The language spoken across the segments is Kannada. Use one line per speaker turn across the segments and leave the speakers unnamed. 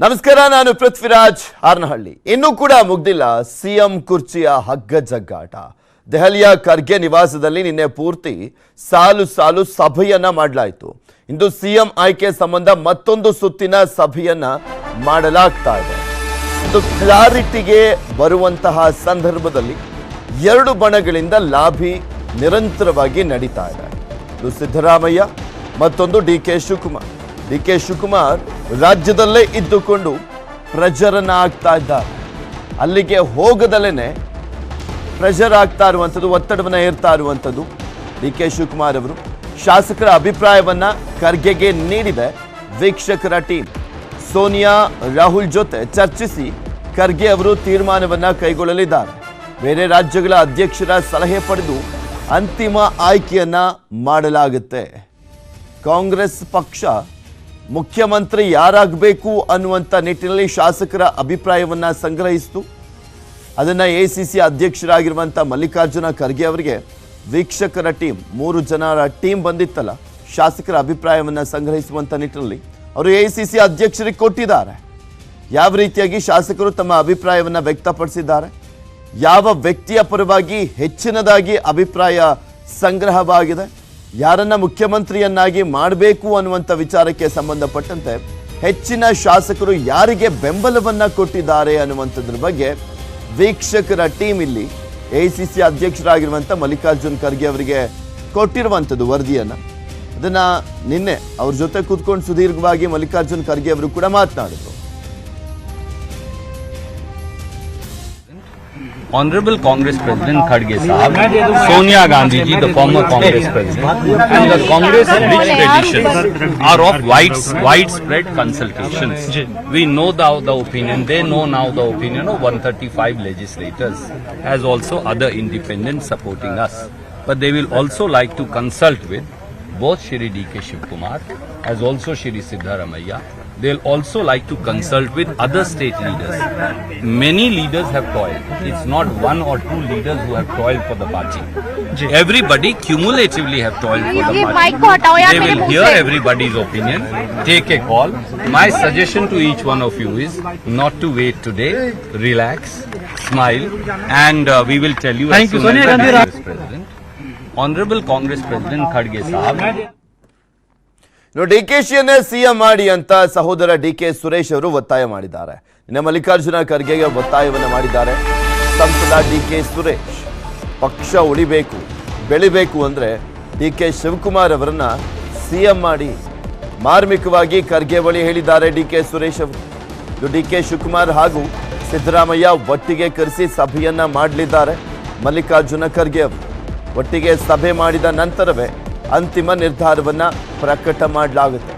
ನಮಸ್ಕಾರ, ನಾನು ಪೃಥ್ವಿರಾಜ್ ಹಾರನಹಳ್ಳಿ. ಇನ್ನೂ ಕೂಡ ಮುಗ್ದಿಲ್ಲ ಸಿಎಂ ಕುರ್ಚಿಯ ಹಗ್ಗ ಜಗ್ಗಾಟ. ದೆಹಲಿಯ ಖರ್ಗೆ ನಿವಾಸದಲ್ಲಿ ನಿನ್ನೆ ಪೂರ್ತಿ ಸಾಲು ಸಭೆಯನ್ನ ಮಾಡಲಾಯಿತು. ಇಂದು ಸಿಎಂ ಆಯ್ಕೆ ಸಂಬಂಧ ಮತ್ತೊಂದು ಸುತ್ತಿನ ಸಭೆಯನ್ನ ಮಾಡಲಾಗ್ತಾ ಇದೆ. ಇದು ಕ್ಲಾರಿಟಿಗೆ ಬರುವಂತಹ ಸಂದರ್ಭದಲ್ಲಿ ಎರಡು ಬಣಗಳಿಂದ ಲಾಬಿ ನಿರಂತರವಾಗಿ ನಡೀತಾ ಇದೆ. ಇದು ಸಿದ್ದರಾಮಯ್ಯ, ಮತ್ತೊಂದು ಡಿ ಕೆ ಶಿವಕುಮಾರ್ ರಾಜ್ಯದಲ್ಲೇ ಇದ್ದುಕೊಂಡು ಪ್ರೆಷರನ್ನ ಆಗ್ತಾ ಇದ್ದಾರೆ. ಅಲ್ಲಿಗೆ ಹೋಗದಲೇನೆ ಪ್ರೆಷರ್ ಆಗ್ತಾ ಇರುವಂಥದ್ದು, ಒತ್ತಡವನ್ನು ಹೇರ್ತಾ ಇರುವಂಥದ್ದು ಡಿ ಕೆ ಶಿವಕುಮಾರ್ ಅವರು. ಶಾಸಕರ ಅಭಿಪ್ರಾಯವನ್ನ ಖರ್ಗೆಗೆ ನೀಡಿದೆ ವೀಕ್ಷಕರ ಟೀಮ್. ಸೋನಿಯಾ ರಾಹುಲ್ ಜೊತೆ ಚರ್ಚಿಸಿ ಖರ್ಗೆ ಅವರು ತೀರ್ಮಾನವನ್ನ ಕೈಗೊಳ್ಳಲಿದ್ದಾರೆ. ಬೇರೆ ರಾಜ್ಯಗಳ ಅಧ್ಯಕ್ಷರ ಸಲಹೆ ಪಡೆದು ಅಂತಿಮ ಆಯ್ಕೆಯನ್ನ ಮಾಡಲಾಗುತ್ತೆ. ಕಾಂಗ್ರೆಸ್ ಪಕ್ಷ ಮುಖ್ಯಮಂತ್ರಿ ಯಾರಾಗಬೇಕು ಅನ್ನುವಂಥ ನಿಟ್ಟಿನಲ್ಲಿ ಶಾಸಕರ ಅಭಿಪ್ರಾಯವನ್ನ ಸಂಗ್ರಹಿಸಿತು. ಅದನ್ನ ಎಸಿಸಿ ಅಧ್ಯಕ್ಷರಾಗಿರುವಂಥ ಮಲ್ಲಿಕಾರ್ಜುನ ಖರ್ಗೆ ಅವರಿಗೆ ವೀಕ್ಷಕರ ಟೀಮ್, 3 ಜನರ ಟೀಮ್ ಬಂದಿತ್ತಲ್ಲ, ಶಾಸಕರ ಅಭಿಪ್ರಾಯವನ್ನ ಸಂಗ್ರಹಿಸುವಂಥ ನಿಟ್ಟಿನಲ್ಲಿ ಅವರು ಎಸಿಸಿ ಅಧ್ಯಕ್ಷರಿಗೆ ಕೊಟ್ಟಿದ್ದಾರೆ. ಯಾವ ರೀತಿಯಾಗಿ ಶಾಸಕರು ತಮ್ಮ ಅಭಿಪ್ರಾಯವನ್ನ ವ್ಯಕ್ತಪಡಿಸಿದ್ದಾರೆ, ಯಾವ ವ್ಯಕ್ತಿಯ ಪರವಾಗಿ ಹೆಚ್ಚಿನದಾಗಿ ಅಭಿಪ್ರಾಯ ಸಂಗ್ರಹವಾಗಿದೆ, ಯಾರನ್ನ ಮುಖ್ಯಮಂತ್ರಿಯನ್ನಾಗಿ ಮಾಡಬೇಕು ಅನ್ನುವಂಥ ವಿಚಾರಕ್ಕೆ ಸಂಬಂಧಪಟ್ಟಂತೆ ಹೆಚ್ಚಿನ ಶಾಸಕರು ಯಾರಿಗೆ ಬೆಂಬಲವನ್ನ ಕೊಟ್ಟಿದ್ದಾರೆ ಅನ್ನುವಂಥದ್ರ ಬಗ್ಗೆ ವೀಕ್ಷಕರ ಟೀಮ್ ಇಲ್ಲಿ ಎಸಿಸಿ ಅಧ್ಯಕ್ಷರಾಗಿರುವಂಥ ಮಲ್ಲಿಕಾರ್ಜುನ್ ಖರ್ಗೆ ಅವರಿಗೆ ಕೊಟ್ಟಿರುವಂಥದ್ದು ವರದಿಯನ್ನ. ಅದನ್ನ ನಿನ್ನೆ ಅವ್ರ ಜೊತೆ ಕೂತ್ಕೊಂಡು ಸುದೀರ್ಘವಾಗಿ ಮಲ್ಲಿಕಾರ್ಜುನ್ ಖರ್ಗೆ ಅವರು ಕೂಡ ಮಾತನಾಡಿದ್ರು.
Honorable Congress President Khadge Sahab, Sonia Gandhi ji, the former Congress President, and the Congress rich traditions are of widespread consultations. We know now the opinion, they know now the opinion of 135 legislators, as also other independents supporting us. But they will also like to consult with both Shri D.K. Shivkumar as also Shri Siddaramaiah. They'll also like to consult with other state leaders. Many leaders have toiled. It's not one or two leaders who have toiled for the party. Everybody cumulatively have toiled for the party. They will hear everybody's opinion, take a call. My suggestion to each one of you is not to wait today. Relax, smile, and we will tell you as soon as the Congress President. Honorable Congress President Khadge Sahab.
ಡಿಕೆಶಿಯನ್ನೇ ಸಿಎಂ ಮಾಡಿ ಅಂತ ಸಹೋದರ ಡಿಕೆ ಸುರೇಶ್ ಅವರು ಒತ್ತಾಯ ಮಾಡಿದ್ದಾರೆ. ಇನ್ನು ಮಲ್ಲಿಕಾರ್ಜುನ ಖರ್ಗೆಗೆ ಒತ್ತಾಯವನ್ನು ಮಾಡಿದ್ದಾರೆ. ಸಂಸದ ಡಿಕೆ ಸುರೇಶ್ ಪಕ್ಷ ಉಳಿಬೇಕು, ಬೆಳಿಬೇಕು ಅಂದ್ರೆ ಡಿಕೆ ಶಿವಕುಮಾರ್ ಅವರನ್ನ ಸಿಎಂ ಮಾಡಿ ಮಾರ್ಮಿಕವಾಗಿ ಖರ್ಗೆ ಬಳಿ ಹೇಳಿದ್ದಾರೆ ಡಿಕೆ ಸುರೇಶ್ ಅವರು. ಇದು ಡಿಕೆ ಶಿವಕುಮಾರ್ ಹಾಗೂ ಸಿದ್ದರಾಮಯ್ಯ ಒಟ್ಟಿಗೆ ಕರೆಸಿ ಸಭೆಯನ್ನ ಮಾಡಲಿದ್ದಾರೆ. ಮಲ್ಲಿಕಾರ್ಜುನ ಖರ್ಗೆ ಅವರು ಒಟ್ಟಿಗೆ ಸಭೆ ಮಾಡಿದ ನಂತರವೇ ಅಂತಿಮ ನಿರ್ಧಾರವನ್ನ ಪ್ರಕಟ ಮಾಡಲಾಗುತ್ತೆ.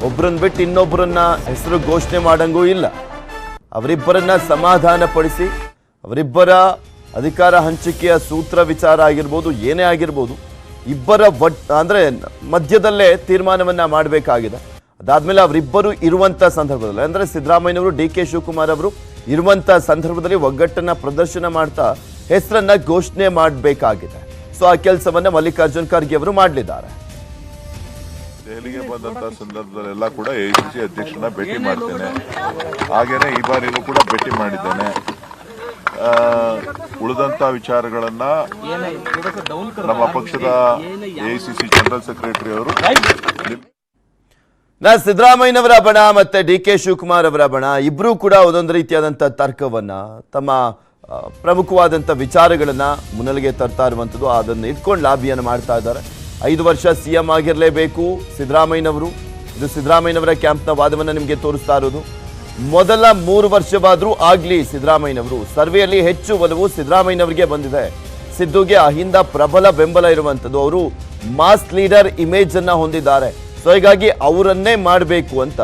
ಒಬ್ಬರನ್ನ ಬಿಟ್ಟು ಇನ್ನೊಬ್ಬರನ್ನ ಹೆಸರು ಘೋಷಣೆ ಮಾಡಂಗೂ ಇಲ್ಲ. ಅವರಿಬ್ಬರನ್ನ ಸಮಾಧಾನ ಪಡಿಸಿ ಅವರಿಬ್ಬರ ಅಧಿಕಾರ ಹಂಚಿಕೆಯ ಸೂತ್ರ ವಿಚಾರ ಆಗಿರ್ಬೋದು, ಏನೇ ಆಗಿರ್ಬೋದು, ಇಬ್ಬರ ಅಂದ್ರೆ ಮಧ್ಯದಲ್ಲೇ ತೀರ್ಮಾನವನ್ನ ಮಾಡಬೇಕಾಗಿದೆ. ಅದಾದ್ಮೇಲೆ ಅವರಿಬ್ಬರು ಇರುವಂತ ಸಂದರ್ಭದಲ್ಲಿ, ಅಂದ್ರೆ ಸಿದ್ದರಾಮಯ್ಯನವರು ಡಿ ಕೆ ಶಿವಕುಮಾರ್ ಅವರು ಇರುವಂತ ಸಂದರ್ಭದಲ್ಲಿ ಒಗ್ಗಟ್ಟನ್ನ ಪ್ರದರ್ಶನ ಮಾಡ್ತಾ ಹೆಸರನ್ನ ಘೋಷಣೆ ಮಾಡಬೇಕಾಗಿದೆ. ಸೊ ಆ ಕೆಲಸವನ್ನ ಮಲ್ಲಿಕಾರ್ಜುನ್ ಖರ್ಗೆ ಅವರು ಮಾಡಲಿದ್ದಾರೆ.
ದೆಹಲಿಗೆ ಬಂದಂತಹ ಸಂದರ್ಭದಲ್ಲೆಲ್ಲ ಕೂಡ ಎಸಿಸಿ ಅಧ್ಯಕ್ಷರನ್ನ ಭೇಟಿ ಮಾಡ್ತೇನೆ. ಹಾಗೇನೆ ಈ ಬಾರಿನೂ ಕೂಡ ಭೇಟಿ ಮಾಡಿದ್ದೇನೆ. ಉಳಿದಂತ ವಿಚಾರಗಳನ್ನ ನಮ್ಮ ಪಕ್ಷದ ಎಸಿಸಿ ಜನರಲ್ ಸೆಕ್ರೆಟರಿ ಅವರು
ಸಿದ್ದರಾಮಯ್ಯನವರ ಬಣ ಮತ್ತೆ ಡಿ ಕೆ ಶಿವಕುಮಾರ್ ಅವರ ಬಣ ಇಬ್ರು ಕೂಡ ಒಂದೊಂದು ರೀತಿಯಾದಂಥ ತರ್ಕವನ್ನ, ತಮ್ಮ ಪ್ರಮುಖವಾದಂಥ ವಿಚಾರಗಳನ್ನ ಮುನ್ನೆಲೆಗೆ ತರ್ತಾ ಇರುವಂಥದ್ದು, ಅದನ್ನು ಇಟ್ಕೊಂಡು ಲಾಬಿಯನ್ನು ಮಾಡ್ತಾ ಇದ್ದಾರೆ. 5 ವರ್ಷ ಸಿಎಂ ಆಗಿರಲೇಬೇಕು ಸಿದ್ದರಾಮಯ್ಯನವರು. ಇದು ಸಿದ್ದರಾಮಯ್ಯನವರ ಕ್ಯಾಂಪ್ನ ವಾದವನ್ನು ನಿಮಗೆ ತೋರಿಸ್ತಾ ಇರೋದು. ಮೊದಲ 3 ವರ್ಷವಾದರೂ ಆಗಲಿ ಸಿದ್ದರಾಮಯ್ಯನವರು, ಸರ್ವೆಯಲ್ಲಿ ಹೆಚ್ಚು ಒಲವು ಸಿದ್ದರಾಮಯ್ಯನವರಿಗೆ ಬಂದಿದೆ. ಸಿದ್ದುಗೆ ಅಹಿಂದ ಪ್ರಬಲ ಬೆಂಬಲ ಇರುವಂಥದ್ದು, ಅವರು ಮಾಸ್ ಲೀಡರ್ ಇಮೇಜ್ ಅನ್ನ ಹೊಂದಿದ್ದಾರೆ. ಸೊ ಹೀಗಾಗಿ ಅವರನ್ನೇ ಮಾಡಬೇಕು ಅಂತ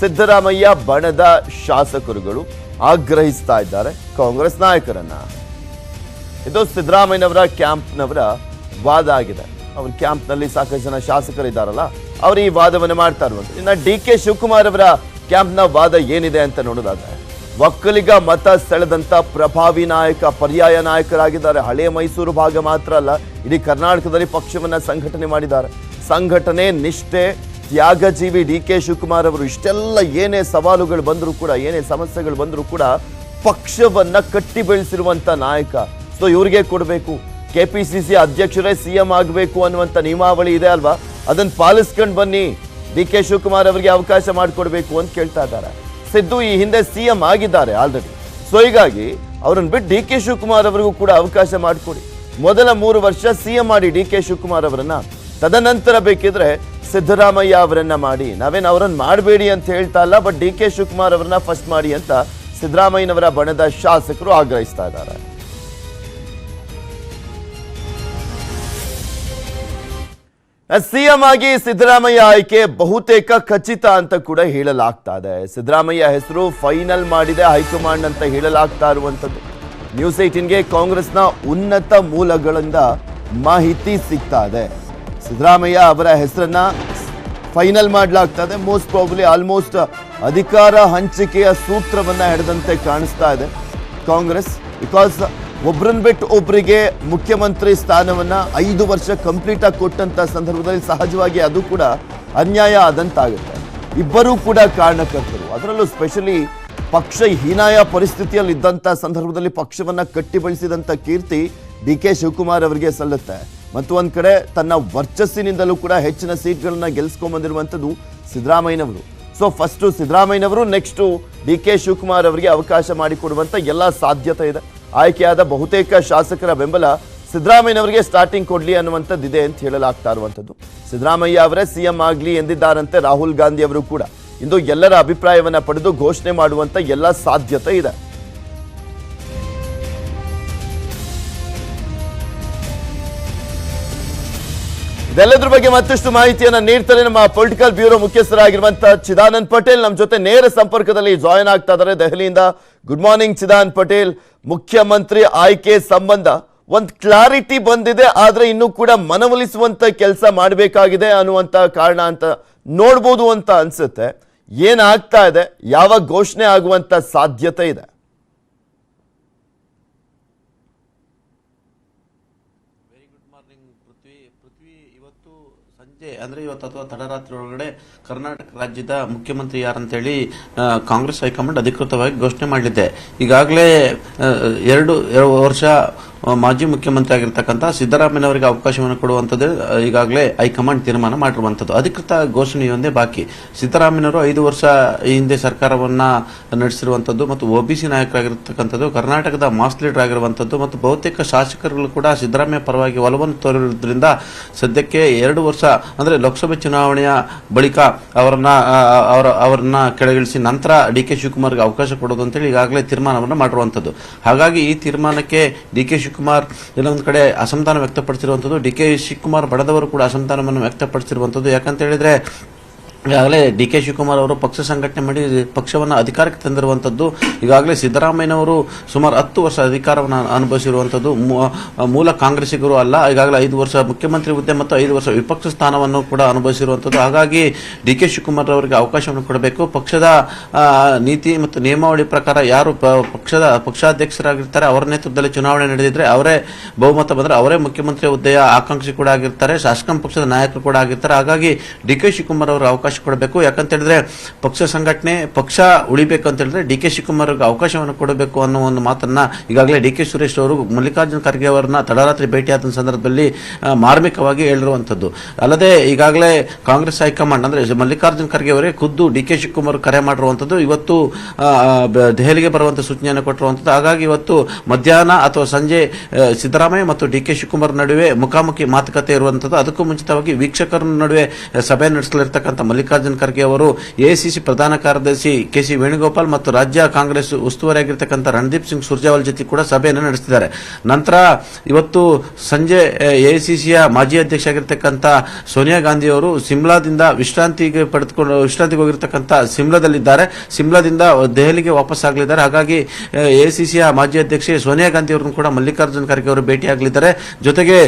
ಸಿದ್ದರಾಮಯ್ಯ ಬಣದ ಶಾಸಕರುಗಳು ಆಗ್ರಹಿಸ್ತಾ ಇದ್ದಾರೆ ಕಾಂಗ್ರೆಸ್ ನಾಯಕರನ್ನ. ಇದು ಸಿದ್ದರಾಮಯ್ಯನವರ ಕ್ಯಾಂಪ್ನವರ ವಾದ ಆಗಿದೆ. ಅವ್ರ ಕ್ಯಾಂಪ್ನಲ್ಲಿ ಸಾಕಷ್ಟು ಜನ ಶಾಸಕರಿದ್ದಾರಲ್ಲ, ಅವರು ಈ ವಾದವನ್ನು ಮಾಡ್ತಾ ಇರುವಂಥದ್ದು. ಇನ್ನು ಡಿ ಕೆ ಶಿವಕುಮಾರ್ ಅವರ ಕ್ಯಾಂಪ್ನ ವಾದ ಏನಿದೆ ಅಂತ ನೋಡೋದಾದ್ರೆ, ಒಕ್ಕಲಿಗ ಮತ ಸೆಳೆದಂತ ಪ್ರಭಾವಿ ನಾಯಕ, ಪರ್ಯಾಯ ನಾಯಕರಾಗಿದ್ದಾರೆ. ಹಳೆಯ ಮೈಸೂರು ಭಾಗ ಮಾತ್ರ ಅಲ್ಲ, ಇಡೀ ಕರ್ನಾಟಕದಲ್ಲಿ ಪಕ್ಷವನ್ನ ಸಂಘಟನೆ ಮಾಡಿದ್ದಾರೆ. ಸಂಘಟನೆ, ನಿಷ್ಠೆ, ತ್ಯಾಗಜೀವಿ ಡಿ ಕೆ ಶಿವಕುಮಾರ್ ಅವರು ಇಷ್ಟೆಲ್ಲ ಏನೇ ಸವಾಲುಗಳು ಬಂದರೂ ಕೂಡ, ಏನೇ ಸಮಸ್ಯೆಗಳು ಬಂದರೂ ಕೂಡ ಪಕ್ಷವನ್ನ ಕಟ್ಟಿ ಬೆಳೆಸಿರುವಂತ ನಾಯಕ. ಸೊ ಇವ್ರಿಗೆ ಕೊಡಬೇಕು. ಕೆಪಿಸಿಸಿ ಅಧ್ಯಕ್ಷರೇ ಸಿಎಂ ಆಗಬೇಕು ಅನ್ನುವಂಥ ನಿಯಮಾವಳಿ ಇದೆ ಅಲ್ವಾ, ಅದನ್ನು ಪಾಲಿಸ್ಕೊಂಡು ಬನ್ನಿ, ಡಿ ಕೆ ಶಿವಕುಮಾರ್ ಅವರಿಗೆ ಅವಕಾಶ ಮಾಡಿಕೊಡ್ಬೇಕು ಅಂತ ಕೇಳ್ತಾ ಇದ್ದಾರೆ. ಸಿದ್ದು ಈ ಹಿಂದೆ ಸಿಎಂ ಆಗಿದ್ದಾರೆ ಆಲ್ರೆಡಿ. ಸೊ ಹೀಗಾಗಿ ಅವ್ರನ್ನ ಬಿಟ್ಟು ಡಿ ಕೆ ಶಿವಕುಮಾರ್ ಅವರಿಗೂ ಕೂಡ ಅವಕಾಶ ಮಾಡಿಕೊಡಿ. ಮೊದಲ 3 ವರ್ಷ ಸಿಎಂ ಮಾಡಿ ಡಿ ಕೆ ಶಿವಕುಮಾರ್ ಅವರನ್ನ, ತದನಂತರ ಬೇಕಿದ್ರೆ ಸಿದ್ದರಾಮಯ್ಯ ಅವರನ್ನ ಮಾಡಿ. ನಾವೇನು ಅವರನ್ನ ಮಾಡಬೇಡಿ ಅಂತ ಹೇಳ್ತಾ ಇಲ್ಲ, ಬಟ್ ಡಿ ಕೆ ಶಿವಕುಮಾರ್ ಅವರನ್ನ ಫಸ್ಟ್ ಮಾಡಿ ಅಂತ ಸಿದ್ದರಾಮಯ್ಯನವರ ಬಣದ ಶಾಸಕರು ಆಗ್ರಹಿಸ್ತಾ ಇದ್ದಾರೆ. ಸಿಎಂ ಆಗಿ ಸಿದ್ದರಾಮಯ್ಯ ಆಯ್ಕೆ ಬಹುತೇಕ ಖಚಿತ ಅಂತ ಕೂಡ ಹೇಳಲಾಗ್ತಾ ಇದೆ. ಸಿದ್ದರಾಮಯ್ಯ ಹೆಸರು ಫೈನಲ್ ಮಾಡಿದೆ ಹೈಕಮಾಂಡ್ ಅಂತ ಹೇಳಲಾಗ್ತಾ ಇರುವಂತದ್ದು. ನ್ಯೂಸ್ 18ಗೆ ಕಾಂಗ್ರೆಸ್ನ ಉನ್ನತ ಮೂಲಗಳಿಂದ ಮಾಹಿತಿ ಸಿಗ್ತಾ ಇದೆ. ಸಿದ್ದರಾಮಯ್ಯ ಅವರ ಹೆಸರನ್ನ ಫೈನಲ್ ಮಾಡಲಾಗ್ತಾ ಇದೆ. ಮೋಸ್ಟ್ ಪ್ರಾಬಬ್ಲಿ ಆಲ್ಮೋಸ್ಟ್ ಅಧಿಕಾರ ಹಂಚಿಕೆಯ ಸೂತ್ರವನ್ನ ಹಿಡಿದಂತೆ ಕಾಣಿಸ್ತಾ ಇದೆ ಕಾಂಗ್ರೆಸ್. ಬಿಕಾಸ್ ಒಬ್ರನ್ನ ಬಿಟ್ಟು ಒಬ್ಬರಿಗೆ ಮುಖ್ಯಮಂತ್ರಿ ಸ್ಥಾನವನ್ನ 5 ವರ್ಷ ಕಂಪ್ಲೀಟ್ ಆಗಿ ಕೊಟ್ಟಂತ ಸಂದರ್ಭದಲ್ಲಿ ಸಹಜವಾಗಿ ಅದು ಕೂಡ ಅನ್ಯಾಯ ಆದಂತಾಗುತ್ತೆ. ಇಬ್ಬರೂ ಕೂಡ ಕಾರಣಕರ್ತರು, ಅದರಲ್ಲೂ ಸ್ಪೆಷಲಿ ಪಕ್ಷ ಹೀನಾಯ ಪರಿಸ್ಥಿತಿಯಲ್ಲಿ ಇದ್ದಂಥ ಸಂದರ್ಭದಲ್ಲಿ ಪಕ್ಷವನ್ನ ಕಟ್ಟಿ ಬೆಳೆಸಿದಂಥ ಕೀರ್ತಿ ಡಿ ಕೆ ಶಿವಕುಮಾರ್ ಅವರಿಗೆ ಸಲ್ಲುತ್ತೆ. ಮತ್ತು ಒಂದ್ ಕಡೆ ತನ್ನ ವರ್ಚಸ್ಸಿನಿಂದಲೂ ಕೂಡ ಹೆಚ್ಚಿನ ಸೀಟ್ಗಳನ್ನ ಗೆಲ್ಸ್ಕೊಂಡ್ಬಂದಿರುವಂಥದ್ದು ಸಿದ್ದರಾಮಯ್ಯನವರು. ಸೊ ಫಸ್ಟು ಸಿದ್ದರಾಮಯ್ಯನವರು, ನೆಕ್ಸ್ಟು ಡಿ ಕೆ ಶಿವಕುಮಾರ್ ಅವರಿಗೆ ಅವಕಾಶ ಮಾಡಿಕೊಡುವಂಥ ಎಲ್ಲ ಸಾಧ್ಯತೆ ಇದೆ. ಆಯ್ಕೆಯಾದ ಬಹುತೇಕ ಶಾಸಕರ ಬೆಂಬಲ ಸಿದ್ದರಾಮಯ್ಯನವರಿಗೆ ಸ್ಟಾರ್ಟಿಂಗ್ ಕೊಡ್ಲಿ ಅನ್ನುವಂಥದ್ದು ಇದೆ ಅಂತ ಹೇಳಲಾಗ್ತಾ ಇರುವಂಥದ್ದು. ಸಿದ್ದರಾಮಯ್ಯ ಅವರೇ ಸಿಎಂ ಆಗಲಿ ಎಂದಿದ್ದಾರಂತೆ ರಾಹುಲ್ ಗಾಂಧಿ ಅವರು ಕೂಡ. ಇಂದು ಎಲ್ಲರ ಅಭಿಪ್ರಾಯವನ್ನ ಪಡೆದು ಘೋಷಣೆ ಮಾಡುವಂತ ಎಲ್ಲ ಸಾಧ್ಯತೆ ಇದೆ. ಇದೆಲ್ಲದ್ರ ಬಗ್ಗೆ ಮತ್ತಷ್ಟು ಮಾಹಿತಿಯನ್ನ ನೀಡ್ತಾರೆ ನಮ್ಮ ಪೊಲಿಟಿಕಲ್ ಬ್ಯೂರೋ ಮುಖ್ಯಸ್ಥರಾಗಿರುವಂತಹ ಚಿದಾನಂದ್ ಪಟೇಲ್ ನಮ್ಮ ಜೊತೆ ನೇರ ಸಂಪರ್ಕದಲ್ಲಿ ಜಾಯಿನ್ ಆಗ್ತಾ ಇದ್ದಾರೆ ದೆಹಲಿಯಿಂದ. Good morning Chidanand Patel. ಮುಖ್ಯಮಂತ್ರಿ ಆಯ್ಕೆ ಸಂಬಂಧ ಒಂದು ಕ್ಲಾರಿಟಿ ಬಂದಿದೆ, ಆದ್ರೆ ಇನ್ನೂ ಕೂಡ ಮನವೊಲಿಸುವಂತ ಕೆಲಸ ಮಾಡಬೇಕಾಗಿದೆ ಅನ್ನುವಂತ ಕಾರಣ ಅಂತ ನೋಡ್ಬೋದು ಅಂತ ಅನ್ಸುತ್ತೆ. ಏನಾಗ್ತಾ ಇದೆ, ಯಾವಾಗ ಘೋಷಣೆ ಆಗುವಂತ ಸಾಧ್ಯತೆ ಇದೆ?
ಇವತ್ತು ಸಂಜೆ ಅಂದ್ರೆ ಇವತ್ತು ಅಥವಾ ತಡರಾತ್ರಿ ಒಳಗಡೆ ಕರ್ನಾಟಕ ರಾಜ್ಯದ ಮುಖ್ಯಮಂತ್ರಿ ಯಾರಂತೇಳಿ ಕಾಂಗ್ರೆಸ್ ಹೈಕಮಾಂಡ್ ಅಧಿಕೃತವಾಗಿ ಘೋಷಣೆ ಮಾಡಲಿದೆ. ಈಗಾಗಲೇ 2 ವರ್ಷ ಮಾಜಿ ಮುಖ್ಯಮಂತ್ರಿ ಆಗಿರ್ತಕ್ಕಂಥ ಸಿದ್ದರಾಮಯ್ಯನವರಿಗೆ ಅವಕಾಶವನ್ನು ಕೊಡುವಂಥದ್ದು ಈಗಾಗಲೇ ಹೈಕಮಾಂಡ್ ತೀರ್ಮಾನ ಮಾಡಿರುವಂಥದ್ದು. ಅಧಿಕೃತ ಘೋಷಣೆಯೊಂದೇ ಬಾಕಿ. ಸಿದ್ದರಾಮಯ್ಯನವರು 5 ವರ್ಷ ಹಿಂದೆ ಸರ್ಕಾರವನ್ನ ನಡೆಸಿರುವಂಥದ್ದು ಮತ್ತು ಒಬಿಸಿ ನಾಯಕರಾಗಿರ್ತಕ್ಕಂಥದ್ದು, ಕರ್ನಾಟಕದ ಮಾಸ್ ಲೀಡರ್ ಆಗಿರುವಂಥದ್ದು ಮತ್ತು ಬಹುತೇಕ ಶಾಸಕರುಗಳು ಕೂಡ ಸಿದ್ದರಾಮಯ್ಯ ಪರವಾಗಿ ಒಲವನ್ನು ತೋರಿರುವುದರಿಂದ ಸದ್ಯಕ್ಕೆ 2 ವರ್ಷ ಅಂದ್ರೆ ಲೋಕಸಭೆ ಚುನಾವಣೆಯ ಬಳಿಕ ಅವರನ್ನ ಕೆಳಗಿಳಿಸಿ ನಂತರ ಡಿ ಕೆ ಶಿವಕುಮಾರ್ಗೆ ಅವಕಾಶ ಕೊಡೋದು ಅಂತೇಳಿ ಈಗಾಗಲೇ ತೀರ್ಮಾನವನ್ನು ಮಾಡಿರುವಂಥದ್ದು. ಹಾಗಾಗಿ ಈ ತೀರ್ಮಾನಕ್ಕೆ ಡಿ ಕೆ ಶಿವಕುಮಾರ್ ಎಲ್ಲೊಂದು ಕಡೆ ಅಸಮಾಧಾನ ವ್ಯಕ್ತಪಡಿಸಿರುವಂಥದ್ದು. ಡಿ ಕೆ ಶಿವಕುಮಾರ್ ಬಡದವರು ಕೂಡ ಅಸಮಾಧಾನವನ್ನು ವ್ಯಕ್ತಪಡಿಸಿರುವಂಥದ್ದು. ಯಾಕಂತ ಹೇಳಿದ್ರೆ ಈಗಾಗಲೇ ಡಿ ಕೆ ಶಿವಕುಮಾರ್ ಅವರು ಪಕ್ಷ ಸಂಘಟನೆ ಮಾಡಿ ಪಕ್ಷವನ್ನು ಅಧಿಕಾರಕ್ಕೆ ತಂದಿರುವಂಥದ್ದು. ಈಗಾಗಲೇ ಸಿದ್ದರಾಮಯ್ಯನವರು ಸುಮಾರು 10 ವರ್ಷ ಅಧಿಕಾರವನ್ನು ಅನುಭವಿಸಿರುವಂಥದ್ದು. ಮೂಲ ಕಾಂಗ್ರೆಸ್ಸಿಗರು ಅಲ್ಲ, ಈಗಾಗಲೇ 5 ವರ್ಷ ಮುಖ್ಯಮಂತ್ರಿ ಹುದ್ದೆ ಮತ್ತು 5 ವರ್ಷ ವಿಪಕ್ಷ ಸ್ಥಾನವನ್ನು ಕೂಡ ಅನುಭವಿಸಿರುವಂಥದ್ದು. ಹಾಗಾಗಿ ಡಿ ಕೆ ಶಿವಕುಮಾರ್ ಅವರಿಗೆ ಅವಕಾಶವನ್ನು ಕೊಡಬೇಕು. ಪಕ್ಷದ ನೀತಿ ಮತ್ತು ನಿಯಮಾವಳಿ ಪ್ರಕಾರ ಯಾರು ಪಕ್ಷಾಧ್ಯಕ್ಷರಾಗಿರ್ತಾರೆ ಅವರ ನೇತೃತ್ವದಲ್ಲಿ ಚುನಾವಣೆ ನಡೆದಿದ್ರೆ ಅವರೇ ಬಹುಮತ ಬಂದರೆ ಅವರೇ ಮುಖ್ಯಮಂತ್ರಿ ಹುದ್ದೆಯ ಆಕಾಂಕ್ಷಿ ಕೂಡ ಆಗಿರ್ತಾರೆ, ಶಾಸಕಾಂಗ ಪಕ್ಷದ ನಾಯಕರು ಕೂಡ ಆಗಿರ್ತಾರೆ. ಹಾಗಾಗಿ ಡಿ ಕೆ ಶಿವಕುಮಾರ್ ಅವರು ಅವಕಾಶ ಕೊಡಬೇಕು. ಯಾಕಂತ ಹೇಳಿದ್ರೆ ಪಕ್ಷ ಸಂಘಟನೆ, ಪಕ್ಷ ಉಳಿಬೇಕು ಅಂತ ಹೇಳಿದ್ರೆ ಡಿ ಕೆ ಶಿವಕುಮಾರ್ ಅವರಿಗೆ ಅವಕಾಶವನ್ನು ಕೊಡಬೇಕು ಅನ್ನೋ ಒಂದು ಮಾತನ್ನ ಈಗಾಗಲೇ ಡಿ ಕೆ ಸುರೇಶ್ ಅವರು ಮಲ್ಲಿಕಾರ್ಜುನ ಖರ್ಗೆ ಅವರನ್ನ ತಡರಾತ್ರಿ ಭೇಟಿಯಾದ ಸಂದರ್ಭದಲ್ಲಿ ಮಾರ್ಮಿಕವಾಗಿ ಹೇಳಿರುವಂತದ್ದು. ಅಲ್ಲದೆ ಈಗಾಗಲೇ ಕಾಂಗ್ರೆಸ್ ಹೈಕಮಾಂಡ್ ಅಂದ್ರೆ ಮಲ್ಲಿಕಾರ್ಜುನ ಖರ್ಗೆ ಅವರೇ ಖುದ್ದು ಡಿ ಕೆ ಶಿವಕುಮಾರ್ ಕರೆ ಮಾಡಿರುವಂತದ್ದು. ಇವತ್ತು ದೆಹಲಿಗೆ ಬರುವಂತ ಸೂಚನೆಯನ್ನು ಕೊಟ್ಟಿರುವಂತದ್ದು. ಹಾಗಾಗಿ ಇವತ್ತು ಮಧ್ಯಾಹ್ನ ಅಥವಾ ಸಂಜೆ ಸಿದ್ದರಾಮಯ್ಯ ಮತ್ತು ಡಿ ಕೆ ಶಿವಕುಮಾರ್ ನಡುವೆ ಮುಖಾಮುಖಿ ಮಾತುಕತೆ ಇರುವಂತದ್ದು. ಅದಕ್ಕೂ ಮುಂಚಿತವಾಗಿ ವೀಕ್ಷಕರ ನಡುವೆ ಸಭೆ ನಡೆಸಲಿರ್ತಕ್ಕಂಥ ಮಲ್ಲಿಕಾರ್ಜುನ ಖರ್ಗೆ ಅವರು ಎಐಸಿಸಿ ಪ್ರಧಾನ ಕಾರ್ಯದರ್ಶಿ ಕೆ.ಸಿ. ವೇಣುಗೋಪಾಲ್ ಮತ್ತು ರಾಜ್ಯ ಕಾಂಗ್ರೆಸ್ ಉಸ್ತುವಾರಿಯಾಗಿರ್ತಕ್ಕಂಥ ರಣದೀಪ್ ಸಿಂಗ್ ಸುರ್ಜೇವಾಲ್ ಜೊತೆ ಕೂಡ ಸಭೆಯನ್ನು ನಡೆಸಿದ್ದಾರೆ. ನಂತರ ಇವತ್ತು ಸಂಜೆ ಎಐಸಿಸಿಯ ಮಾಜಿ ಅಧ್ಯಕ್ಷ ಆಗಿರ್ತಕ್ಕಂಥ ಸೋನಿಯಾ ಗಾಂಧಿ ಅವರು ಸಿಮ್ಲಾದಿಂದ ವಿಶ್ರಾಂತಿಗೆ ಹೋಗಿರ್ತಕ್ಕಂಥ ಸಿಮ್ಲಾದಲ್ಲಿದ್ದಾರೆ. ಸಿಮ್ಲಾದಿಂದ ದೆಹಲಿಗೆ ವಾಪಸ್ ಆಗಲಿದ್ದಾರೆ. ಹಾಗಾಗಿ ಎಐಸಿಸಿಯ ಮಾಜಿ ಅಧ್ಯಕ್ಷೆ ಸೋನಿಯಾ ಗಾಂಧಿ ಅವರನ್ನು ಕೂಡ ಮಲ್ಲಿಕಾರ್ಜುನ ಖರ್ಗೆ ಅವರು ಭೇಟಿಯಾಗಲಿದ್ದಾರೆ. ಜೊತೆಗೆ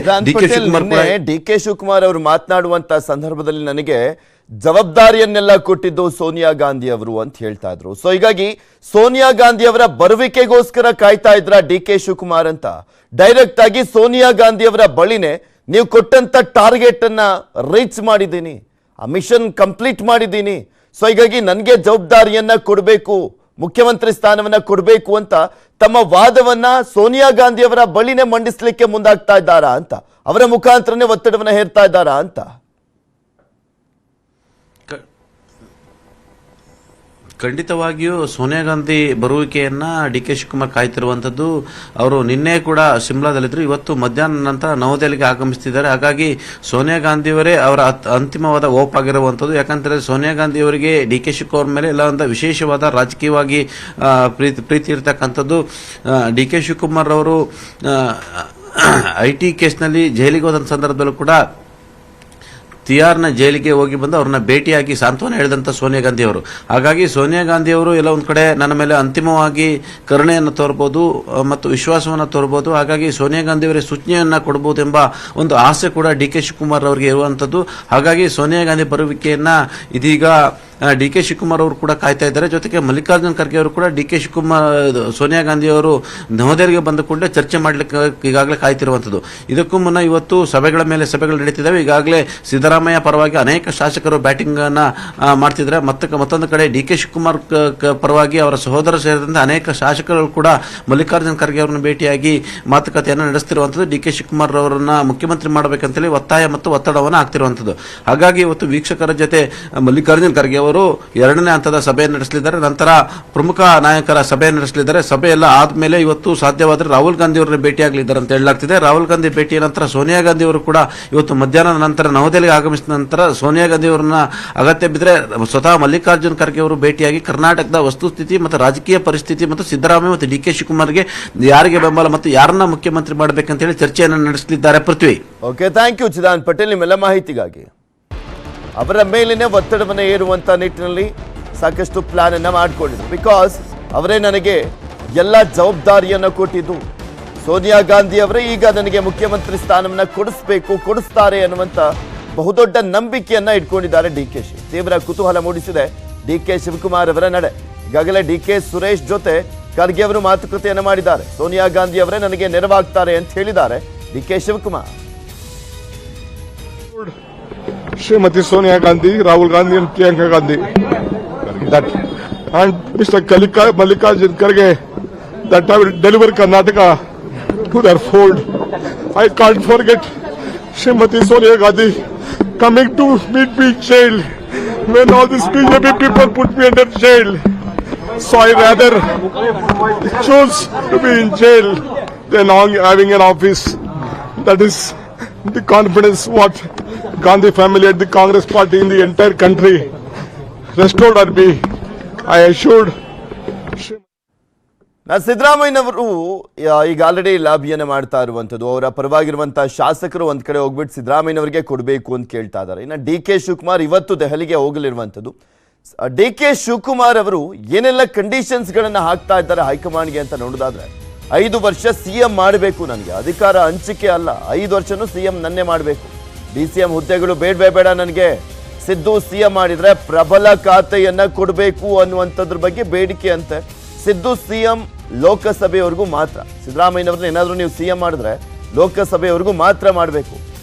ಡಿ ಕೆ ಶಿವಕುಮಾರ್ ಅವರು ಮಾತನಾಡುವಂತ ಸಂದರ್ಭದಲ್ಲಿ ನನಗೆ ಜವಾಬ್ದಾರಿಯನ್ನೆಲ್ಲ ಕೊಟ್ಟಿದ್ದು ಸೋನಿಯಾ ಗಾಂಧಿ ಅವರು ಅಂತ ಹೇಳ್ತಾ ಇದ್ರು. ಸೊ ಹೀಗಾಗಿ ಸೋನಿಯಾ ಗಾಂಧಿ ಅವರ ಬರುವಿಕೆಗೋಸ್ಕರ ಕಾಯ್ತಾ ಇದ್ರ ಡಿ ಕೆ ಶಿವಕುಮಾರ್ ಅಂತ ಡೈರೆಕ್ಟ್ ಆಗಿ ಸೋನಿಯಾ ಗಾಂಧಿ ಅವರ ಬಳಿನೇ ನೀವು ಕೊಟ್ಟಂತ ಟಾರ್ಗೆಟ್ ಅನ್ನ ರೀಚ್ ಮಾಡಿದ್ದೀನಿ, ಆ ಮಿಷನ್ ಕಂಪ್ಲೀಟ್ ಮಾಡಿದ್ದೀನಿ, ಸೊ ಹೀಗಾಗಿ ನನಗೆ ಜವಾಬ್ದಾರಿಯನ್ನ ಕೊಡಬೇಕು, ಮುಖ್ಯಮಂತ್ರಿ ಸ್ಥಾನವನ್ನ ಕೊಡಬೇಕು ಅಂತ ತಮ್ಮ ವಾದವನ್ನ ಸೋನಿಯಾ ಗಾಂಧಿ ಅವರ ಬಳಿನೇ ಮಂಡಿಸಲಿಕ್ಕೆ ಮುಂದಾಗ್ತಾ ಇದ್ದಾರಾ ಅಂತ, ಅವರ ಮುಖಾಂತರನೇ ಒತ್ತಡವನ್ನ ಹೇರ್ತಾ ಇದ್ದಾರಾ ಅಂತ?
ಖಂಡಿತವಾಗಿಯೂ ಸೋನಿಯಾ ಗಾಂಧಿ ಬರುವಿಕೆಯನ್ನ ಡಿ ಕೆ ಶಿವಕುಮಾರ್ ಕಾಯ್ತಿರುವಂತದ್ದು. ಅವರು ನಿನ್ನೆ ಕೂಡ ಶಿಮ್ಲಾದಲ್ಲಿದ್ದರು, ಇವತ್ತು ಮಧ್ಯಾಹ್ನ ನಂತರ ನವದೆಹಲಿಗೆ ಆಗಮಿಸುತ್ತಿದ್ದಾರೆ. ಹಾಗಾಗಿ ಸೋನಿಯಾ ಗಾಂಧಿಯವರೇ ಅವರ ಅಂತಿಮವಾದ ಹೋಪ್ ಆಗಿರುವಂತದ್ದು. ಯಾಕಂತಂದ್ರೆ ಸೋನಿಯಾ ಗಾಂಧಿ ಅವರಿಗೆ ಡಿ ಕೆ ಶಿವಕುಮಾರ್ ಮೇಲೆ ಎಲ್ಲ ಒಂದು ವಿಶೇಷವಾದ ರಾಜಕೀಯವಾಗಿ ಪ್ರೀತಿ ಇರತಕ್ಕಂಥದ್ದು. ಡಿ ಕೆ ಶಿವಕುಮಾರ್ ಅವರು ಐಟಿ ಕೇಸ್ನಲ್ಲಿ ಜೈಲಿಗೆ ಹೋದಂತ ಸಂದರ್ಭದಲ್ಲೂ ಕೂಡ ತಿಹಾರ್ನ ಜೈಲಿಗೆ ಹೋಗಿ ಬಂದು ಅವ್ರನ್ನ ಭೇಟಿಯಾಗಿ ಸಾಂತ್ವನ ಹೇಳಿದಂಥ ಸೋನಿಯಾ ಗಾಂಧಿ ಅವರು. ಹಾಗಾಗಿ ಸೋನಿಯಾ ಗಾಂಧಿ ಅವರು ಎಲ್ಲ ಒಂದು ಕಡೆ ನನ್ನ ಮೇಲೆ ಅಂತಿಮವಾಗಿ ಕರುಣೆಯನ್ನು ತೋರ್ಬೋದು ಮತ್ತು ವಿಶ್ವಾಸವನ್ನು ತೋರ್ಬೋದು. ಹಾಗಾಗಿ ಸೋನಿಯಾ ಗಾಂಧಿ ಅವರಿಗೆ ಸೂಚನೆಯನ್ನ ಕೊಡಬಹುದು ಎಂಬ ಒಂದು ಆಸೆ ಕೂಡ ಡಿ ಕೆ ಶಿವಕುಮಾರ್ ಅವರಿಗೆ ಇರುವಂತದ್ದು. ಹಾಗಾಗಿ ಸೋನಿಯಾ ಗಾಂಧಿ ಬರುವಿಕೆಯನ್ನ ಇದೀಗ ಡಿ ಕೆ ಶಿವಕುಮಾರ್ ಅವರು ಕೂಡ ಕಾಯ್ತಾ ಇದ್ದಾರೆ. ಜೊತೆಗೆ ಮಲ್ಲಿಕಾರ್ಜುನ್ ಖರ್ಗೆ ಅವರು ಕೂಡ ಡಿ ಕೆ ಶಿವಕುಮಾರ್ ಸೋನಿಯಾ ಗಾಂಧಿ ಅವರು ನವದೆಹಲಿಗೆ ಬಂದ ಕೂಡಲೇ ಚರ್ಚೆ ಮಾಡಲಿಕ್ಕೆ ಈಗಾಗಲೇ ಕಾಯ್ತಿರುವಂಥದ್ದು. ಇದಕ್ಕೂ ಮುನ್ನ ಇವತ್ತು ಸಭೆಗಳ ಮೇಲೆ ಸಭೆಗಳು ನಡೀತಿದ್ದಾವೆ. ಈಗಾಗಲೇ ಸಿದ್ದರಾಮಯ್ಯ ಪರವಾಗಿ ಅನೇಕ ಶಾಸಕರು ಬ್ಯಾಟಿಂಗ್ ಅನ್ನ ಮಾಡ್ತಿದ್ದಾರೆ. ಮತ್ತೊಂದು ಕಡೆ ಡಿ ಕೆ ಶಿವಕುಮಾರ್ ಪರವಾಗಿ ಅವರ ಸಹೋದರ ಸೇರಿದಂತೆ ಅನೇಕ ಶಾಸಕರು ಕೂಡ ಮಲ್ಲಿಕಾರ್ಜುನ್ ಖರ್ಗೆ ಅವರನ್ನು ಭೇಟಿಯಾಗಿ ಮಾತುಕತೆಯನ್ನು ನಡೆಸುತ್ತಿರುವಂಥದ್ದು. ಡಿ ಕೆ ಶಿವಕುಮಾರ್ ಅವರನ್ನ ಮುಖ್ಯಮಂತ್ರಿ ಮಾಡಬೇಕಂತೇಳಿ ಒತ್ತಾಯ ಮತ್ತು ಒತ್ತಡವನ್ನು ಹಾಕ್ತಿರುವಂಥದ್ದು. ಹಾಗಾಗಿ ಇವತ್ತು ವೀಕ್ಷಕರ ಜೊತೆ ಮಲ್ಲಿಕಾರ್ಜುನ್ ಖರ್ಗೆ ಅವರು ಎರಡನೇ ಹಂತದ ಸಭೆಯನ್ನು ನಡೆಸಲಿದ್ದಾರೆ. ನಂತರ ಪ್ರಮುಖ ನಾಯಕರ ಸಭೆಯನ್ನು ನಡೆಸಲಿದ್ದಾರೆ. ಸಭೆ ಎಲ್ಲ ಆದ್ಮೇಲೆ ಇವತ್ತು ಸಾಧ್ಯವಾದರೆ ರಾಹುಲ್ ಗಾಂಧಿ ಅವರನ್ನ ಭೇಟಿಯಾಗಲಿದ್ದಾರೆ ಅಂತ ಹೇಳಲಾಗ್ತಿದೆ. ರಾಹುಲ್ ಗಾಂಧಿ ಭೇಟಿಯ ನಂತರ ಸೋನಿಯಾ ಗಾಂಧಿ ಅವರು ಕೂಡ ಇವತ್ತು ಮಧ್ಯಾಹ್ನದ ನಂತರ ನವದೆಹಲಿಗೆ ಆಗಮಿಸಿದ ನಂತರ ಸೋನಿಯಾ ಗಾಂಧಿ ಅವರನ್ನ ಅಗತ್ಯ ಬಿದ್ದರೆ ಸ್ವತಃ ಮಲ್ಲಿಕಾರ್ಜುನ್ ಖರ್ಗೆ ಅವರು ಭೇಟಿಯಾಗಿ ಕರ್ನಾಟಕದ ವಸ್ತುಸ್ಥಿತಿ ಮತ್ತು ರಾಜಕೀಯ ಪರಿಸ್ಥಿತಿ ಮತ್ತು ಸಿದ್ದರಾಮಯ್ಯ ಮತ್ತು ಡಿ ಕೆ ಶಿವಕುಮಾರ್ಗೆ ಯಾರಿಗೆ ಬೆಂಬಲ ಮತ್ತು ಯಾರನ್ನ ಮುಖ್ಯಮಂತ್ರಿ ಮಾಡಬೇಕಂತ ಹೇಳಿ ಚರ್ಚೆಯನ್ನು ನಡೆಸಲಿದ್ದಾರೆ. Prithvi.
Okay, thank you Chidan Patel ನಿಮ್ಮೆಲ್ಲ ಮಾಹಿತಿಗಾಗಿ. ಅವರ ಮೇಲಿನ ಒತ್ತಡವನ್ನು ಏರುವಂತ ನಿಟ್ಟಿನಲ್ಲಿ ಸಾಕಷ್ಟು ಪ್ಲಾನ್ ಅನ್ನ ಮಾಡಿಕೊಂಡಿದ್ರು. ಬಿಕಾಸ್ ಅವರೇ ನನಗೆ ಎಲ್ಲ ಜವಾಬ್ದಾರಿಯನ್ನು ಕೊಟ್ಟಿದ್ದು, ಸೋನಿಯಾ ಗಾಂಧಿ ಅವರೇ ಈಗ ನನಗೆ ಮುಖ್ಯಮಂತ್ರಿ ಸ್ಥಾನವನ್ನ ಕೊಡಿಸ್ತಾರೆ ಅನ್ನುವಂತ ಬಹುದೊಡ್ಡ ನಂಬಿಕೆಯನ್ನ ಇಟ್ಕೊಂಡಿದ್ದಾರೆ ಡಿ ಕೆ ಶಿ. ತೀವ್ರ ಕುತೂಹಲ ಮೂಡಿಸಿದೆ ಡಿ ಕೆ ಶಿವಕುಮಾರ್ ಅವರ ನಡೆ. ಈಗಾಗಲೇ ಡಿ ಕೆ ಸುರೇಶ್ ಜೊತೆ ಖರ್ಗೆ ಅವರು ಮಾತುಕತೆಯನ್ನು ಮಾಡಿದ್ದಾರೆ. ಸೋನಿಯಾ ಗಾಂಧಿ ಅವರೇ ನನಗೆ ನೆರವಾಗ್ತಾರೆ ಅಂತ ಹೇಳಿದ್ದಾರೆ D K Shivakumar.
Srimati Sonia Gandhi, Rahul Gandhi and Priyanka Gandhi. That and Mr. Mallikarjun Kharge, that I will deliver Karnataka to their fold. I can't forget Srimati Sonia Gandhi coming to meet me in jail when all these BJP people put me under jail. So I rather choose to be in jail than having an office. That is the confidence what Gandhi family and the Congress party in the entire country restored on me. I assured.
ಸಿದ್ದರಾಮಯ್ಯನವರು ಈಗ ಆಲ್ರೆಡಿ ಲಾಬಿಯನ್ನು ಮಾಡ್ತಾ ಇರುವಂಥದ್ದು, ಅವರ ಪರವಾಗಿರುವಂತಹ ಶಾಸಕರು ಒಂದ್ ಕಡೆ ಹೋಗ್ಬಿಟ್ಟು ಸಿದ್ದರಾಮಯ್ಯನವರಿಗೆ ಕೊಡಬೇಕು ಅಂತ ಕೇಳ್ತಾ ಇದ್ದಾರೆ. ಇನ್ನು ಡಿ ಕೆ ಶಿವಕುಮಾರ್ ಇವತ್ತು ದೆಹಲಿಗೆ ಹೋಗಲಿರುವಂಥದ್ದು. ಡಿ ಕೆ ಶಿವಕುಮಾರ್ ಅವರು ಏನೆಲ್ಲ ಕಂಡೀಷನ್ಸ್ ಗಳನ್ನ ಹಾಕ್ತಾ ಇದ್ದಾರೆ ಹೈಕಮಾಂಡ್ಗೆ ಅಂತ ನೋಡೋದಾದ್ರೆ, 5 ವರ್ಷ ಸಿಎಂ ಮಾಡಬೇಕು, ನನಗೆ ಅಧಿಕಾರ ಹಂಚಿಕೆ ಅಲ್ಲ, 5 ವರ್ಷನೂ ಸಿಎಂ ನನ್ನೇ ಮಾಡಬೇಕು, ಡಿಸಿಎಂ ಹುದ್ದೆಗಳು ಬೇಡ ನನಗೆ, ಸಿದ್ದು ಸಿಎಂ ಮಾಡಿದ್ರೆ ಪ್ರಬಲ ಖಾತೆಯನ್ನ ಕೊಡಬೇಕು ಅನ್ನುವಂಥದ್ರ ಬಗ್ಗೆ ಬೇಡಿಕೆ ಅಂತೆ. ಸಿದ್ದು ಸಿಎಂ ಲೋಕಸಭೆಯವರೆಗೂ ಮಾತ್ರ, ಸಿದ್ದರಾಮಯ್ಯನವ್ರನ್ನ ಏನಾದರೂ ನೀವು ಸಿಎಂ ಮಾಡಿದ್ರೆ ಲೋಕಸಭೆಯವರೆಗೂ ಮಾತ್ರ ಮಾಡಬೇಕು.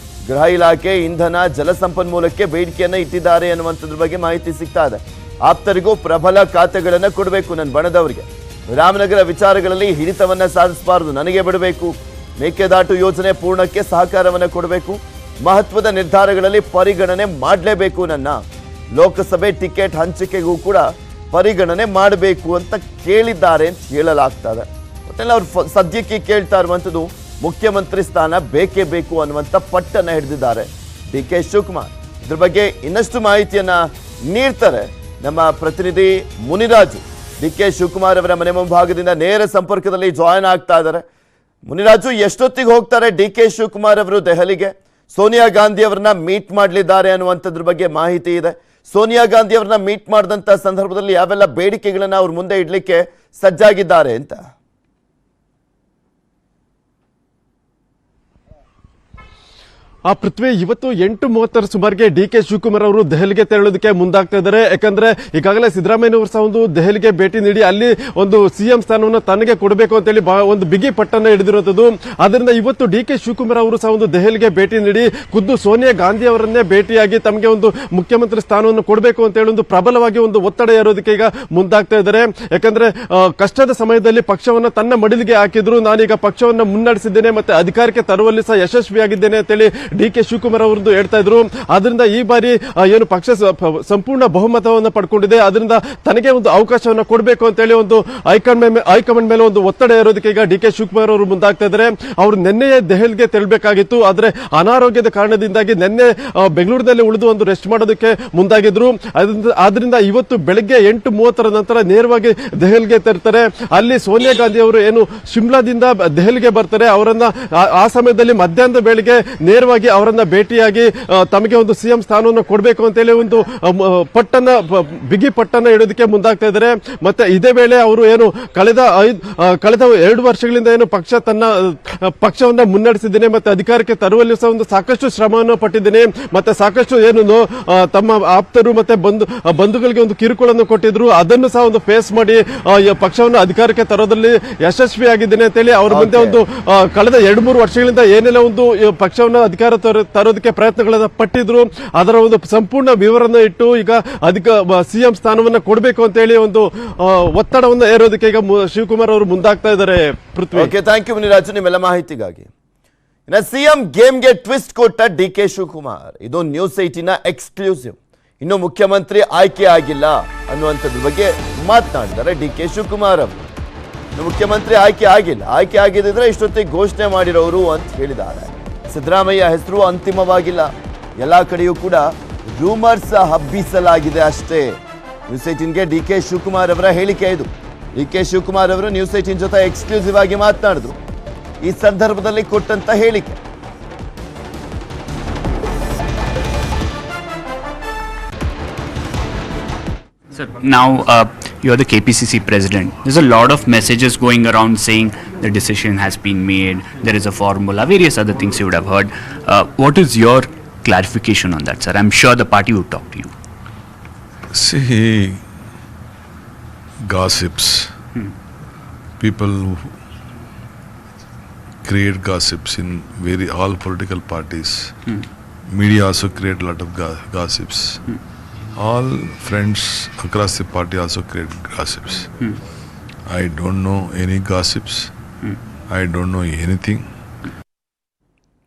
ಗೃಹ ಇಲಾಖೆ, ಇಂಧನ, ಜಲಸಂಪನ್ಮೂಲಕ್ಕೆ ಬೇಡಿಕೆಯನ್ನ ಇಟ್ಟಿದ್ದಾರೆ ಅನ್ನುವಂಥದ್ರ ಬಗ್ಗೆ ಮಾಹಿತಿ ಸಿಗ್ತಾ ಇದೆ. ಆಪ್ತರಿಗೂ ಪ್ರಬಲ ಖಾತೆಗಳನ್ನ ಕೊಡಬೇಕು, ನನ್ನ ಬಣದವರಿಗೆ. ರಾಮನಗರ ವಿಚಾರಗಳಲ್ಲಿ ಹಿಡಿತವನ್ನ ಸಾಧಿಸಬಾರದು, ನನಗೆ ಬಿಡಬೇಕು. ಮೇಕೆದಾಟು ಯೋಜನೆ ಪೂರ್ಣಕ್ಕೆ ಸಹಕಾರವನ್ನ ಕೊಡಬೇಕು. ಮಹತ್ವದ ನಿರ್ಧಾರಗಳಲ್ಲಿ ಪರಿಗಣನೆ ಮಾಡಲೇಬೇಕು. ನನ್ನ ಲೋಕಸಭೆ ಟಿಕೆಟ್ ಹಂಚಿಕೆಗೂ ಕೂಡ ಪರಿಗಣನೆ ಮಾಡಬೇಕು ಅಂತ ಕೇಳಿದ್ದಾರೆ ಅಂತ ಹೇಳಲಾಗ್ತದೆ. ಒಟ್ಟಲ್ಲಿ ಅವ್ರು ಸದ್ಯಕ್ಕೆ ಕೇಳ್ತಾ ಇರುವಂಥದ್ದು ಮುಖ್ಯಮಂತ್ರಿ ಸ್ಥಾನ ಬೇಕೇ ಬೇಕು ಅನ್ನುವಂಥ ಪಟ್ಟನ್ನ ಹಿಡಿದಿದ್ದಾರೆ ಡಿ ಕೆ ಶಿವಕುಮಾರ್. ಇದ್ರ ಬಗ್ಗೆ ಇನ್ನಷ್ಟು ಮಾಹಿತಿಯನ್ನ ನೀಡ್ತಾರೆ ನಮ್ಮ ಪ್ರತಿನಿಧಿ ಮುನಿರಾಜು. ಡಿ ಕೆ ಶಿವಕುಮಾರ್ ಅವರ ಮನೆ ಮುಂಭಾಗದಿಂದ ನೇರ ಸಂಪರ್ಕದಲ್ಲಿ ಜಾಯಿನ್ ಆಗ್ತಾ ಇದ್ದಾರೆ. ಮುನಿರಾಜು, ಎಷ್ಟೊತ್ತಿಗೆ ಹೋಗ್ತಾರೆ ಡಿ ಕೆ ಶಿವಕುಮಾರ್ ಅವರು ದೆಹಲಿಗೆ? ಸೋನಿಯಾ ಗಾಂಧಿ ಅವರನ್ನ ಮೀಟ್ ಮಾಡಲಿದ್ದಾರೆ ಅನ್ನುವಂಥದ್ರ ಬಗ್ಗೆ ಮಾಹಿತಿ ಇದೆ. ಸೋನಿಯಾ ಗಾಂಧಿ ಅವರನ್ನ ಮೀಟ್ ಮಾಡಿದಂಥ ಸಂದರ್ಭದಲ್ಲಿ ಯಾವೆಲ್ಲ ಬೇಡಿಕೆಗಳನ್ನ ಅವ್ರ ಮುಂದೆ ಇಡ್ಲಿಕ್ಕೆ ಸಜ್ಜಾಗಿದ್ದಾರೆ ಅಂತ?
ಪೃಥ್ವಿ, ಇವತ್ತು 8:30 ಸುಮಾರಿಗೆ ಡಿ.ಕೆ. ಶಿವಕುಮಾರ್ ಅವರು ದೆಹಲಿಗೆ ತೆರಳೋದಕ್ಕೆ ಮುಂದಾಗ್ತಾ ಇದ್ದಾರೆ. ಯಾಕಂದ್ರೆ ಈಗಾಗಲೇ ಸಿದ್ದರಾಮಯ್ಯ ಅವರು ಸಹ ಒಂದು ದೆಹಲಿಗೆ ಭೇಟಿ ನೀಡಿ ಅಲ್ಲಿ ಒಂದು ಸಿಎಂ ಸ್ಥಾನವನ್ನು ತನಗೆ ಕೊಡಬೇಕು ಅಂತೇಳಿ ಒಂದು ಬಿಗಿ ಪಟ್ಟನ್ನ ಹಿಡಿದಿರುವಂತದ್ದು. ಅದರಿಂದ ಇವತ್ತು ಡಿ.ಕೆ. ಶಿವಕುಮಾರ್ ಅವರು ಸಹ ಒಂದು ದೆಹಲಿಗೆ ಭೇಟಿ ನೀಡಿ ಖುದ್ದು ಸೋನಿಯಾ ಗಾಂಧಿ ಅವರನ್ನೇ ಭೇಟಿಯಾಗಿ ತಮಗೆ ಒಂದು ಮುಖ್ಯಮಂತ್ರಿ ಸ್ಥಾನವನ್ನು ಕೊಡಬೇಕು ಅಂತ ಹೇಳಿ ಒಂದು ಪ್ರಬಲವಾಗಿ ಒಂದು ಒತ್ತಡ ಏರೋದಕ್ಕೆ ಈಗ ಮುಂದಾಗ್ತಾ ಇದ್ದಾರೆ. ಯಾಕಂದ್ರೆ ಕಷ್ಟದ ಸಮಯದಲ್ಲಿ ಪಕ್ಷವನ್ನ ತನ್ನ ಮಡಿಲಿಗೆ ಹಾಕಿದ್ರು, ನಾನೀಗ ಪಕ್ಷವನ್ನ ಮುನ್ನಡೆಸಿದ್ದೇನೆ ಮತ್ತೆ ಅಧಿಕಾರಕ್ಕೆ ತರುವಲ್ಲಿ ಸಹ ಯಶಸ್ವಿಯಾಗಿದ್ದೇನೆ ಅಂತೇಳಿ ಡಿ.ಕೆ. ಶಿವಕುಮಾರ್ ಅವರದ್ದು ಹೇಳ್ತಾ ಇದ್ರು. ಆದ್ರಿಂದ ಈ ಬಾರಿ ಏನು ಪಕ್ಷ ಸಂಪೂರ್ಣ ಬಹುಮತವನ್ನು ಪಡ್ಕೊಂಡಿದೆ, ಅದರಿಂದ ತನಗೆ ಒಂದು ಅವಕಾಶವನ್ನು ಕೊಡಬೇಕು ಅಂತೇಳಿ ಒಂದು ಹೈಕಮಾಂಡ್ ಮೇಲೆ ಒಂದು ಒತ್ತಡ ಇರೋದಕ್ಕೆ ಈಗ ಡಿ.ಕೆ. ಶಿವಕುಮಾರ್ ಅವರು ಮುಂದಾಗ್ತಾ ಇದ್ದಾರೆ. ಅವರು ನಿನ್ನೆಯೇ ದೆಹಲಿಗೆ ತೆರಳಬೇಕಾಗಿತ್ತು, ಆದ್ರೆ ಅನಾರೋಗ್ಯದ ಕಾರಣದಿಂದಾಗಿ ನಿನ್ನೆ ಬೆಂಗಳೂರಿನಲ್ಲಿ ಉಳಿದು ಒಂದು ರೆಸ್ಟ್ ಮಾಡೋದಕ್ಕೆ ಮುಂದಾಗಿದ್ರು. ಆದ್ರಿಂದ ಇವತ್ತು ಬೆಳಗ್ಗೆ 8:30 ನಂತರ ನೇರವಾಗಿ ದೆಹಲಿಗೆ ತೆರತಾರೆ. ಅಲ್ಲಿ ಸೋನಿಯಾ ಗಾಂಧಿ ಅವರು ಏನು ಶಿಮ್ಲಾದಿಂದ ದೆಹಲಿಗೆ ಬರ್ತಾರೆ, ಅವರನ್ನ ಆ ಸಮಯದಲ್ಲಿ ಮಧ್ಯಾಹ್ನದ ವೇಳೆಗೆ ನೇರವಾಗಿ ಅವರನ್ನ ಭೇಟಿಯಾಗಿ ತಮಗೆ ಒಂದು ಸಿಎಂ ಸ್ಥಾನವನ್ನು ಕೊಡಬೇಕು ಅಂತೇಳಿ ಒಂದು ಬಿಗಿ ಪಟ್ಟನ್ನ ಇಡೋದಕ್ಕೆ ಮುಂದಾಗ್ತಾ ಇದ್ದಾರೆ. ಮತ್ತೆ ಇದೇ ವೇಳೆ ಅವರು ಏನು ಕಳೆದ 2 ವರ್ಷಗಳಿಂದ ಏನು ಪಕ್ಷವನ್ನ ಮುನ್ನಡೆಸಿದ್ದೇನೆ ಮತ್ತೆ ಅಧಿಕಾರಕ್ಕೆ ತರುವಲ್ಲಿ ಸಹ ಒಂದು ಸಾಕಷ್ಟು ಶ್ರಮವನ್ನು ಪಟ್ಟಿದ್ದೇನೆ, ಮತ್ತೆ ಸಾಕಷ್ಟು ಏನು ತಮ್ಮ ಆಪ್ತರು ಮತ್ತೆ ಬಂಧುಗಳಿಗೆ ಒಂದು ಕಿರುಕುಳನ್ನು ಕೊಟ್ಟಿದ್ರು, ಅದನ್ನು ಸಹ ಒಂದು ಫೇಸ್ ಮಾಡಿ ಪಕ್ಷವನ್ನು ಅಧಿಕಾರಕ್ಕೆ ತರೋದ್ರಲ್ಲಿ ಯಶಸ್ವಿಯಾಗಿದ್ದೇನೆ ಅಂತೇಳಿ ಅವರ ಮುಂದೆ ಒಂದು ಕಳೆದ 2-3 ವರ್ಷಗಳಿಂದ ಏನೆಲ್ಲ ಒಂದು ಪಕ್ಷವನ್ನು ಅಧಿಕಾರ ತರೋದಕ್ಕೆ ಪ್ರಯತ್ನಗಳನ್ನ ಪಟ್ಟಿದ್ರು, ಅದರ ಒಂದು ಸಂಪೂರ್ಣ ವಿವರನ್ನ ಇಟ್ಟು ಈಗ ಸಿಎಂ ಸ್ಥಾನವನ್ನ ಕೊಡಬೇಕು ಅಂತ ಹೇಳಿ ಒಂದು ಒತ್ತಡವನ್ನು ಏರೋದಕ್ಕೆ ಈಗ ಶಿವಕುಮಾರ್ ಅವರು ಮುಂದಾಗ್ತಾ ಇದ್ದಾರೆ. ಪೃಥ್ವಿ,
ಓಕೆ, ಥ್ಯಾಂಕ್ ಯು ಮುನಿರಾಜು ನಿಮ್ಮೆಲ್ಲ ಮಾಹಿತಿಗಾಗಿ. ಇನ್ನು ಸಿಎಂ ಗೇಮ್ಗೆ ಟ್ವಿಸ್ಟ್ ಕೊಟ್ಟ ಡಿ.ಕೆ. ಶಿವಕುಮಾರ್, ಇದು ನ್ಯೂಸ್ 18ನ ಎಕ್ಸ್ಕ್ಲೂಸಿವ್. ಇನ್ನು ಮುಖ್ಯಮಂತ್ರಿ ಆಯ್ಕೆ ಆಗಿಲ್ಲ ಅನ್ನುವಂಥದ್ರ ಬಗ್ಗೆ ಮಾತನಾಡಿದ್ದಾರೆ ಡಿ.ಕೆ. ಶಿವಕುಮಾರ್ ಅವರು. ಮುಖ್ಯಮಂತ್ರಿ ಆಯ್ಕೆ ಆಗಿದ್ರೆ ಇಷ್ಟೊತ್ತಿಗೆ ಘೋಷಣೆ ಮಾಡಿರೋರು ಅಂತ ಹೇಳಿದ್ದಾರೆ. ಸಿದ್ದರಾಮಯ್ಯ ಹೆಸರು ಅಂತಿಮವಾಗಿಲ್ಲ, ಎಲ್ಲ ಕಡೆಯೂ ಕೂಡ ರೂಮರ್ಸ್ ಹಬ್ಬಿಸಲಾಗಿದೆ ಅಷ್ಟೇ. ನ್ಯೂಸ್ 18ಗೆ ಡಿ.ಕೆ. ಶಿವಕುಮಾರ್ ಅವರ ಹೇಳಿಕೆ ಇದು. ಡಿ.ಕೆ. ಶಿವಕುಮಾರ್ ಅವರು ನ್ಯೂಸ್ 18 ಜೊತೆ ಎಕ್ಸ್ಕ್ಲೂಸಿವ್ ಆಗಿ ಮಾತನಾಡಿದ್ರು. ಈ ಸಂದರ್ಭದಲ್ಲಿ ಕೊಟ್ಟಂತ ಹೇಳಿಕೆ.
Sir, now you're the KPCC president. There's a lot of messages going around saying the decision has been made, there is a formula, various other things you would have heard. What is your clarification on that, sir? I'm sure the party would talk to you.
See, gossips. People create gossips in all political parties. Media also create a lot of gossips. All friends across the party also create gossips. I don't know any gossips. I don't know anything.